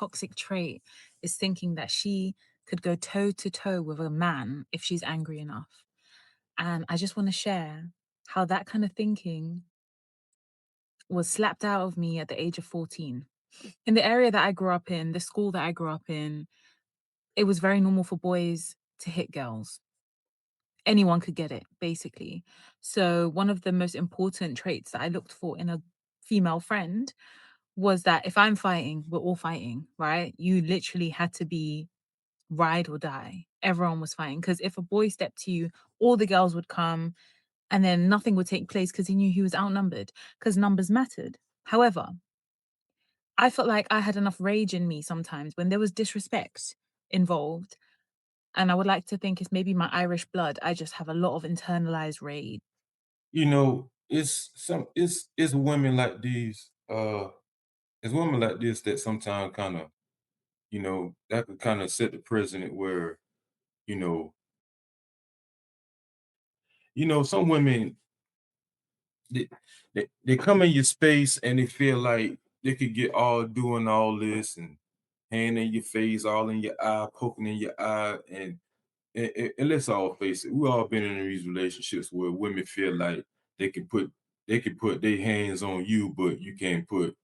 toxic trait is thinking that she could go toe to toe with a man if she's angry enough. And I just want to share how that kind of thinking was slapped out of me at the age of 14. In the area that I grew up in, the school that I grew up in, it was very normal for boys to hit girls. Anyone could get it, basically. So, one of the most important traits that I looked for in a female friend was that if I'm fighting, we're all fighting, right? You literally had to be ride or die. Everyone was fighting because if a boy stepped to you, all the girls would come and then nothing would take place because he knew he was outnumbered because numbers mattered. However, I felt like I had enough rage in me sometimes when there was disrespect involved. And I would like to think it's maybe my Irish blood. I just have a lot of internalized rage. It's women like these, it's women like this that sometimes kind of, that could kind of set the precedent where, you know, some women they, they come in your space and they feel like they could get all doing all this and hand in your face, all in your eye, poking in your eye, and let's all face it, we all been in these relationships where women feel like they can put they can put their hands on you, but you can't put,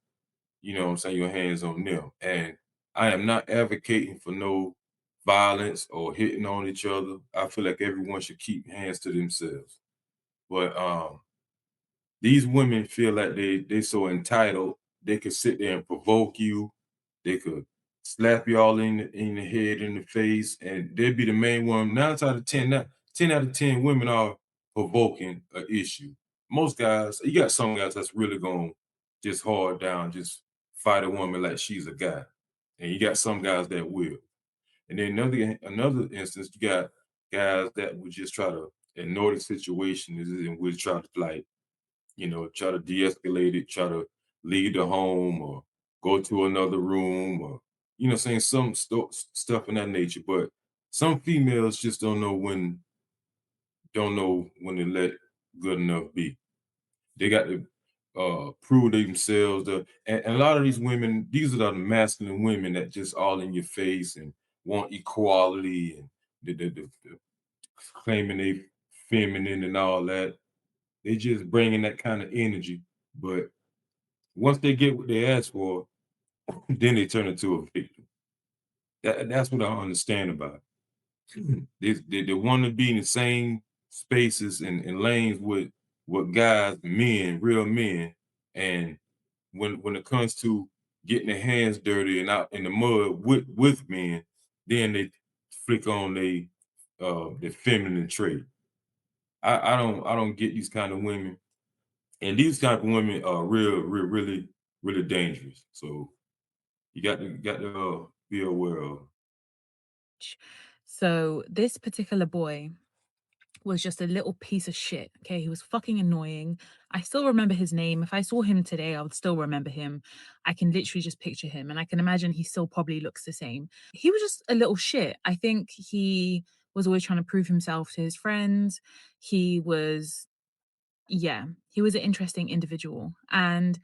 what I'm saying, your hands on them. And I am not advocating for no violence or hitting on each other. I feel like everyone should keep hands to themselves. But these women feel like they so entitled, they could sit there and provoke you. They could slap you all in the head, in the face, and they'd be the main one. 10 out of 10 women are provoking an issue. Most guys, you got some guys that's really going just hard down, just fight a woman like she's a guy. And you got some guys that will. And then another instance, you got guys that would just try to ignore the situation and would try to like try to de-escalate it, try to leave the home or go to another room or, saying some stuff in that nature. But some females just don't know when to let good enough be. They got to prove themselves. And a lot of these women, these are the masculine women that just all in your face and want equality and the claiming they feminine and all that. They just bringing that kind of energy. But once they get what they ask for, then they turn into a victim. That's what I don't understand about it. They want to be in the same spaces and lanes with guys, men, real men, and when it comes to getting their hands dirty and out in the mud with men, then they flick on their feminine trait. I don't get these kind of women, and these type of women are really really dangerous. So you got to be aware of. So this particular boy was just a little piece of shit. Okay. He was fucking annoying. I still remember his name. If I saw him today, I would still remember him. I can literally just picture him and I can imagine he still probably looks the same. He was just a little shit. I think he was always trying to prove himself to his friends. He was, yeah, he was an interesting individual. And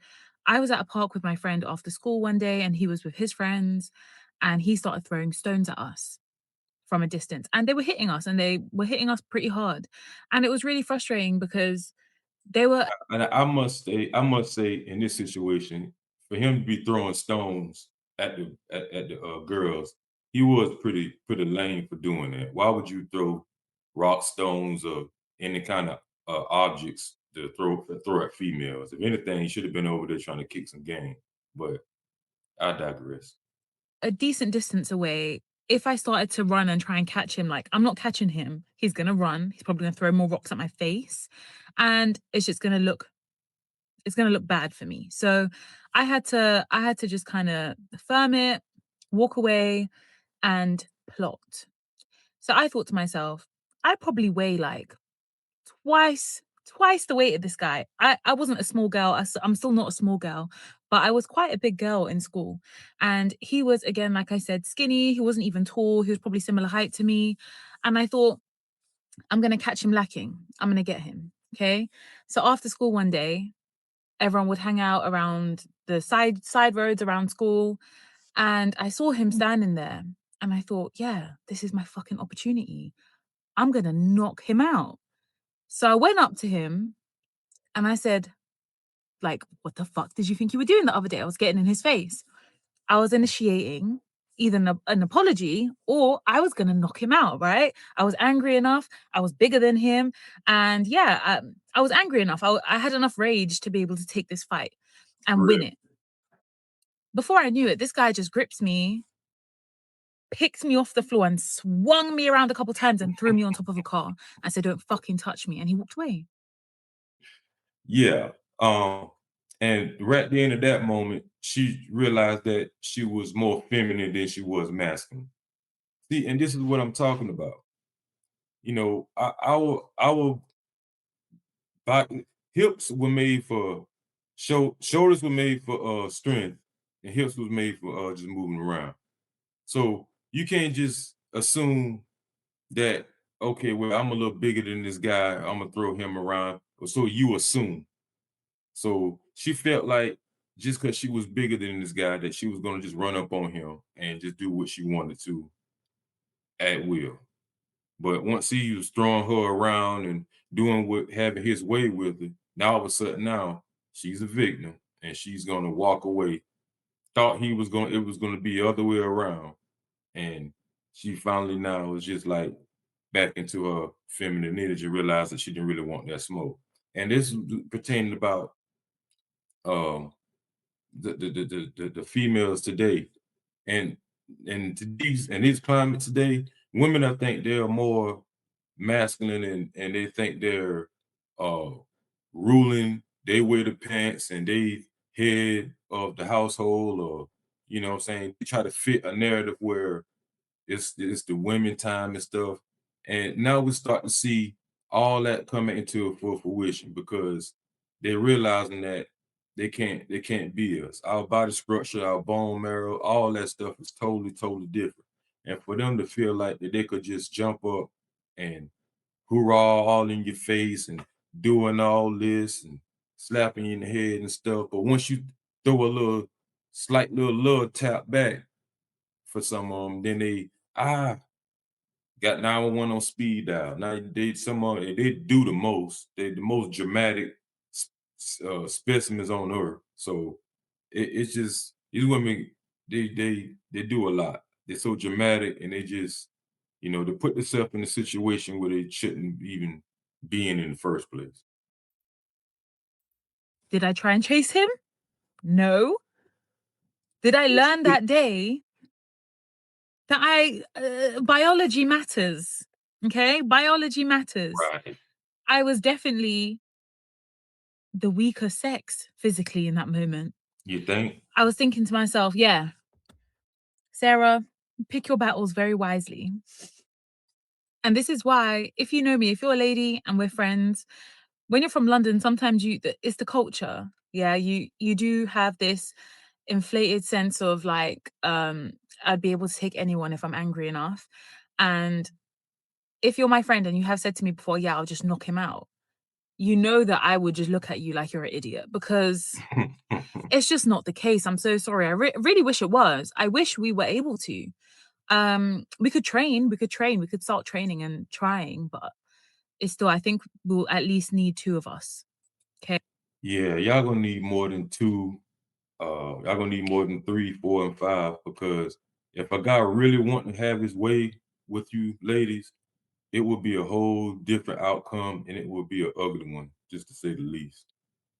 I was at a park with my friend after school one day and he was with his friends and he started throwing stones at us from a distance, and they were hitting us, and they were hitting us pretty hard, and it was really frustrating because they were And I must say, in this situation, for him to be throwing stones at the girls, he was pretty lame for doing that. Why would you throw rock, stones, or any kind of objects to throw at females? If anything, he should have been over there trying to kick some game. But I digress. a decent distance away. If I started to run and try and catch him, like, I'm not catching him. He's gonna run. He's probably gonna throw more rocks at my face, and it's gonna look bad for me. So I had to just kinda firm it, walk away, and plot. So I thought to myself, I probably weigh like twice the weight of this guy. I wasn't a small girl. I'm still not a small girl, but I was quite a big girl in school. And he was, again, like I said, skinny. He wasn't even tall. He was probably similar height to me. And I thought, I'm going to catch him lacking. I'm going to get him. Okay. So after school one day, everyone would hang out around the side roads around school. And I saw him standing there and I thought, yeah, this is my fucking opportunity. I'm going to knock him out. So I went up to him and I said, like, what the fuck did you think you were doing the other day? I was getting in his face. I was initiating either an apology or I was going to knock him out, right? I was angry enough. I was bigger than him. And yeah, I was angry enough. I had enough rage to be able to take this fight and win Real. it. Before I knew it, this guy just grips me, picked me off the floor, and swung me around a couple times and threw me on top of a car. I said, don't fucking touch me. And he walked away. Yeah. Um, and right then at that moment, she realized that she was more feminine than she was masculine. See, and this is what I'm talking about. Our hips were made for shoulders were made for strength, and hips was made for just moving around. So you can't just assume that, okay, well, I'm a little bigger than this guy, I'm gonna throw him around. Or so you assume. So she felt like just because she was bigger than this guy, that she was gonna just run up on him and just do what she wanted to at will. But once he was throwing her around and doing what having his way with her, now all of a sudden now she's a victim and she's gonna walk away. Thought it was gonna be the other way around. And she finally now is just like back into her feminine energy, realized that she didn't really want that smoke. And this is pertaining about um the females today. And today's and this climate today, women I think they're more masculine and they think they're uh ruling, they wear the pants and they head of the household, or what I'm saying, they try to fit a narrative where it's the women time and stuff. And now we start to see all that coming into full fruition because they're realizing that they can't be us. Our body structure, our bone marrow, all that stuff is totally, totally different. And for them to feel like that they could just jump up and hoorah all in your face and doing all this and slapping you in the head and stuff. But once you throw a little slight little love tap back for some of them, then they got 911 on speed dial. Now they do the most. They the most dramatic specimens on earth. So it's just these women. They do a lot. They're so dramatic, and they just they put themselves in a situation where they shouldn't even be in the first place. Did I try and chase him? No. Did I Yes, learn you that day that biology matters? Okay, biology matters. right. I was definitely the weaker sex physically in that moment. You think? I was thinking to myself, yeah, Sarah, pick your battles very wisely. And this is why, if you know me, if you're a lady and we're friends, when you're from London, sometimes it's the culture. Yeah, you do have this inflated sense of like, I'd be able to take anyone if I'm angry enough. And if you're my friend and you have said to me before, yeah, I'll just knock him out, you know that I would just look at you like you're an idiot because it's just not the case. I'm so sorry. I really wish it was. I wish we were able to. We could start training and trying, but it's still, I think we'll at least need two of us. Okay. Yeah, y'all gonna need more than two. Y'all gonna need more than three, four, and five because if a guy really want to have his way with you, ladies, it would be a whole different outcome, and it would be an ugly one, just to say the least.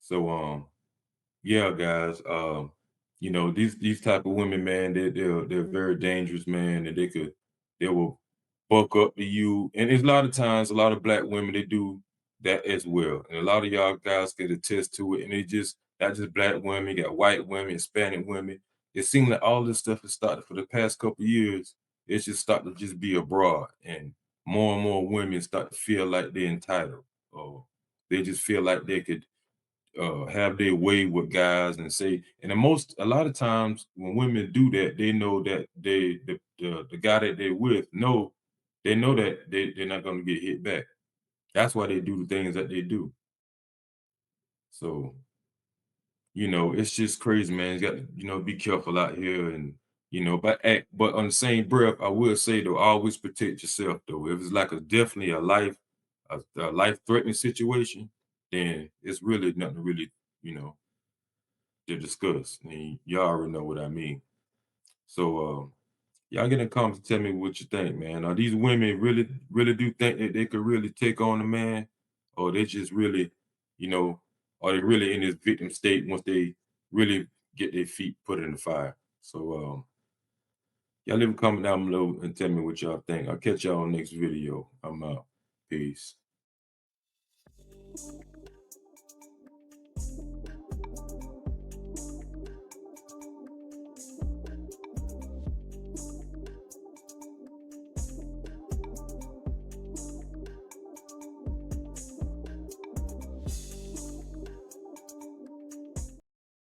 So, yeah, guys, these type of women, man, they're very dangerous, man, and they will buck up to you. And there's a lot of times, a lot of black women they do that as well, and a lot of y'all guys can attest to it. And it just not just black women, you got white women, Hispanic women. It seems like all this stuff has started for the past couple years. It's just starting to just be abroad, and more women start to feel like they're entitled, or they just feel like they could have their way with guys and say. And a lot of times when women do that, they know that the guy that they're with they know that they're not going to get hit back. That's why they do the things that they do. So it's just crazy, man. You got to be careful out here, and But on the same breath, I will say though, always protect yourself though. If it's like a definitely a life-threatening situation, then it's really nothing really, you know, to discuss. And y'all already know what I mean. So y'all get in the comments and tell me what you think, man. Are these women really do think that they could really take on a man? Or they just really, you know, are they really in this victim state once they really get their feet put in the fire? So y'all leave a comment down below and tell me what y'all think. I'll catch y'all on next video. I'm out. Peace.